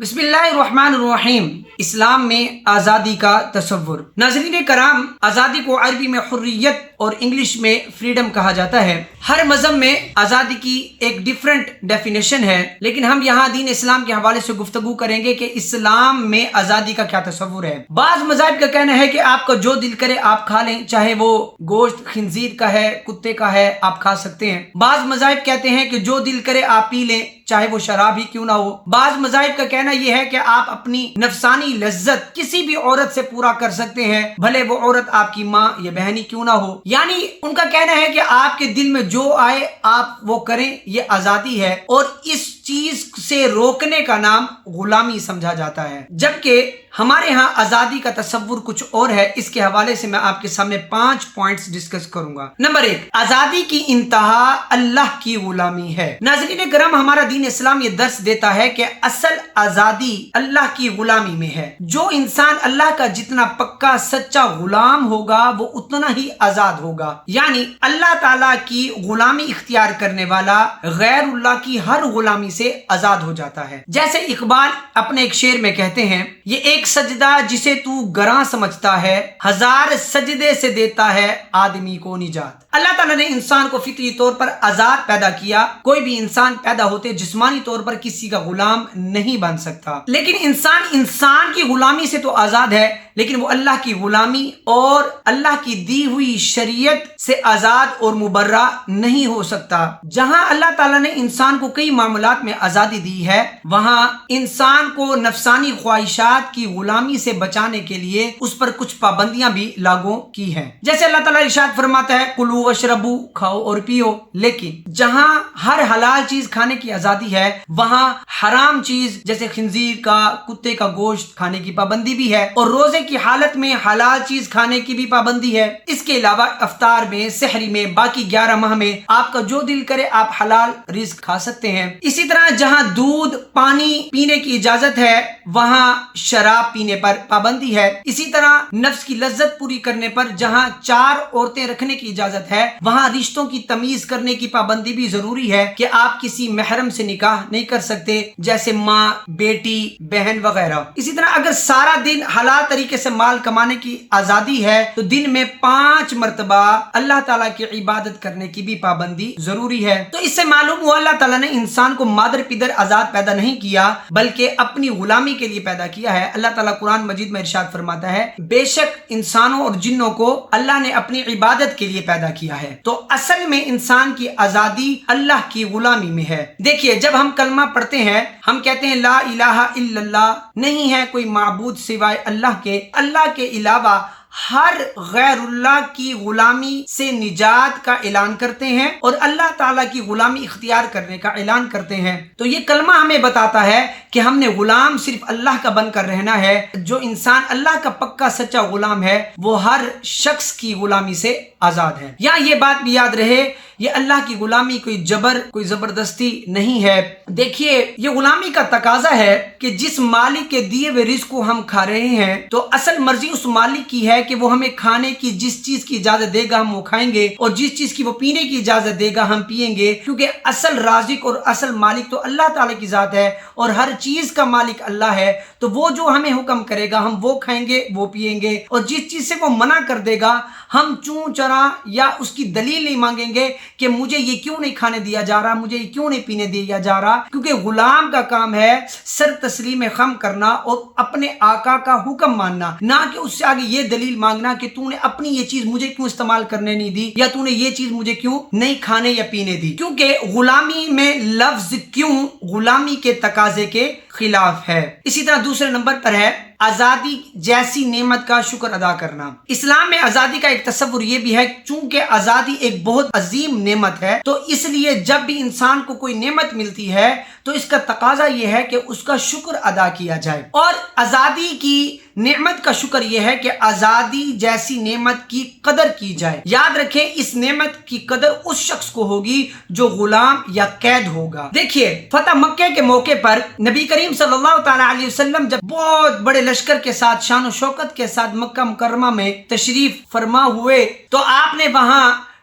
بسم اللہ الرحمن الرحیم۔ اسلام میں آزادی کا تصور۔ ناظرین کرام، آزادی کو عربی میں حریت اور انگلش میں فریڈم کہا جاتا ہے۔ ہر مذہب میں آزادی کی ایک ڈیفرنٹ ڈیفینیشن ہے، لیکن ہم یہاں دین اسلام کے حوالے سے گفتگو کریں گے کہ اسلام میں آزادی کا کیا تصور ہے۔ بعض مذاہب کا کہنا ہے کہ آپ کا جو دل کرے آپ کھا لیں، چاہے وہ گوشت خنزیر کا ہے، کتے کا ہے، آپ کھا سکتے ہیں۔ بعض مذاہب کہتے ہیں کہ جو دل کرے آپ پی لیں، چاہے وہ شراب ہی کیوں نہ ہو۔ بعض مذاہب کا کہنا یہ ہے کہ آپ اپنی نفسانی لذت کسی بھی عورت سے پورا کر سکتے ہیں، بھلے وہ عورت آپ کی ماں یا بہن ہی کیوں نہ ہو۔ یعنی ان کا کہنا ہے کہ آپ کے دل میں جو آئے آپ وہ کریں، یہ آزادی ہے، اور اس چیز سے روکنے کا نام غلامی سمجھا جاتا ہے۔ جبکہ ہمارے ہاں آزادی کا تصور کچھ اور ہے۔ اس کے حوالے سے میں آپ کے سامنے 5 پوائنٹس ڈسکس کروں گا۔ نمبر 1، آزادی کی انتہا اللہ کی غلامی ہے۔ ناظرین کرام، ہمارا دین اسلام یہ درس دیتا ہے کہ اصل آزادی اللہ کی غلامی میں ہے۔ جو انسان اللہ کا جتنا پکا سچا غلام ہوگا وہ اتنا ہی آزاد ہوگا۔ یعنی اللہ تعالیٰ کی غلامی اختیار کرنے والا غیر اللہ کی ہر غلامی سے آزاد ہو جاتا ہے۔ جیسے اقبال اپنے ایک شعر میں کہتے ہیں، یہ ایک سجدہ جسے تو گراں سمجھتا ہے، 1000 سجدے سے دیتا ہے آدمی کو نجات۔ اللہ تعالیٰ نے انسان کو فطری طور پر آزاد پیدا کیا۔ کوئی بھی انسان پیدا ہوتے جسمانی طور پر کسی کا غلام نہیں بن سکتا، لیکن انسان کی غلامی سے تو آزاد ہے، لیکن وہ اللہ کی غلامی اور اللہ کی دی ہوئی شریعت سے آزاد اور مبرہ نہیں ہو سکتا۔ جہاں اللہ تعالیٰ نے انسان کو کئی معاملات میں آزادی دی ہے، وہاں انسان کو نفسانی خواہشات کی غلامی سے بچانے کے لیے اس پر کچھ پابندیاں بھی لاگو کی ہیں۔ جیسے اللہ تعالیٰ ارشاد فرماتا ہے، کلو واشربو، کھاؤ اور پیو۔ لیکن جہاں ہر حلال چیز کھانے کی آزادی ہے، وہاں حرام چیز جیسے خنزیر کا، کتے کا گوشت کھانے کی پابندی بھی ہے، اور روزے کی حالت میں حلال چیز کھانے کی بھی پابندی ہے۔ اس کے علاوہ افطار میں، سحری میں، باقی 11 ماہ میں آپ کا جو دل کرے آپ حلال رزق کھا سکتے ہیں۔ اسی طرح جہاں دودھ، پانی پینے کی اجازت ہے، وہاں شراب پینے پر پابندی ہے۔ اسی طرح نفس کی لذت پوری کرنے پر جہاں 4 عورتیں رکھنے کی اجازت ہے، وہاں رشتوں کی تمیز کرنے کی پابندی بھی ضروری ہے کہ آپ کسی محرم سے نکاح نہیں کر سکتے، جیسے ماں، بیٹی، بہن وغیرہ۔ اسی طرح اگر سارا دن حلال طریقے سے مال کمانے کی آزادی ہے تو دن میں 5 مرتبہ اللہ تعالیٰ کی عبادت کرنے کی بھی پابندی ضروری ہے۔ تو اس سے معلوم ہوا اللہ تعالیٰ نے انسان کو مادر پدر آزاد پیدا نہیں کیا، بلکہ اپنی غلامی کے لیے پیدا کیا ہے۔ اللہ تعالیٰ قرآن مجید میں ارشاد فرماتا ہے، بے شک انسانوں اور جنوں کو اللہ نے اپنی عبادت کے لیے پیدا کیا ہے۔ تو اصل میں انسان کی آزادی اللہ کی غلامی میں ہے۔ دیکھیے، جب ہم کلمہ پڑھتے ہیں، ہم کہتے ہیں لا الہ الا اللہ، نہیں ہے کوئی معبود سوائے اللہ کے۔ اللہ کے علاوہ ہر غیر اللہ کی غلامی سے نجات کا اعلان کرتے ہیں اور اللہ تعالیٰ کی غلامی اختیار کرنے کا اعلان کرتے ہیں۔ تو یہ کلمہ ہمیں بتاتا ہے کہ ہم نے غلام صرف اللہ کا بن کر رہنا ہے۔ جو انسان اللہ کا پکا سچا غلام ہے، وہ ہر شخص کی غلامی سے آزاد ہے۔ یا یہ بات بھی یاد رہے، یہ اللہ کی غلامی کوئی جبر، کوئی زبردستی نہیں ہے۔ دیکھیے، یہ غلامی کا تقاضا ہے کہ جس مالک کے دیے ہوئے رزق کو ہم کھا رہے ہیں، تو اصل مرضی اس مالک کی ہے کہ وہ ہمیں کھانے کی جس چیز کی اجازت دے گا ہم وہ کھائیں گے، اور جس چیز کی وہ پینے کی اجازت دے گا ہم پیئیں گے، کیونکہ اصل رازق اور اصل مالک تو اللہ تعالیٰ کی ذات ہے، اور ہر چیز کا مالک اللہ ہے۔ تو وہ جو ہمیں حکم کرے گا ہم وہ کھائیں گے، وہ پیئیں گے، اور جس چیز سے وہ منع کر دے گا ہم چون چرا یا اس کی دلیل نہیں مانگیں گے کہ مجھے یہ کیوں نہیں کھانے دیا جا رہا، مجھے یہ کیوں نہیں پینے دیا جا رہا، کیونکہ غلام کا کام ہے سر تسلیم خم کرنا اور اپنے آقا کا حکم ماننا، نہ کہ اس سے آگے یہ دلیل مانگنا کہ تو نے اپنی یہ چیز مجھے کیوں استعمال کرنے نہیں دی، یا تو نے یہ چیز مجھے کیوں نہیں کھانے یا پینے دی۔ کیونکہ غلامی میں لفظ کیوں غلامی کے تقاضے کے خلاف ہے۔ اسی طرح دوسرے نمبر پر ہے آزادی جیسی نعمت کا شکر ادا کرنا۔ اسلام میں آزادی کا ایک تصور یہ بھی ہے، چونکہ آزادی ایک بہت عظیم نعمت ہے، تو اس لیے جب بھی انسان کو کوئی نعمت ملتی ہے تو اس کا تقاضا یہ ہے کہ اس کا شکر ادا کیا جائے۔ اور آزادی کی نعمت کا شکر یہ ہے کہ آزادی جیسی نعمت کی قدر کی جائے۔ یاد رکھیں، اس نعمت کی قدر اس شخص کو ہوگی جو غلام یا قید ہوگا۔ دیکھیے، فتح مکہ کے موقع پر نبی کریم صلی اللہ تعالی علیہ وسلم جب بہت بڑے لشکر کے ساتھ، شان و شوکت کے ساتھ مکہ مکرمہ میں تشریف فرما ہوئے، تو آپ نے وہاں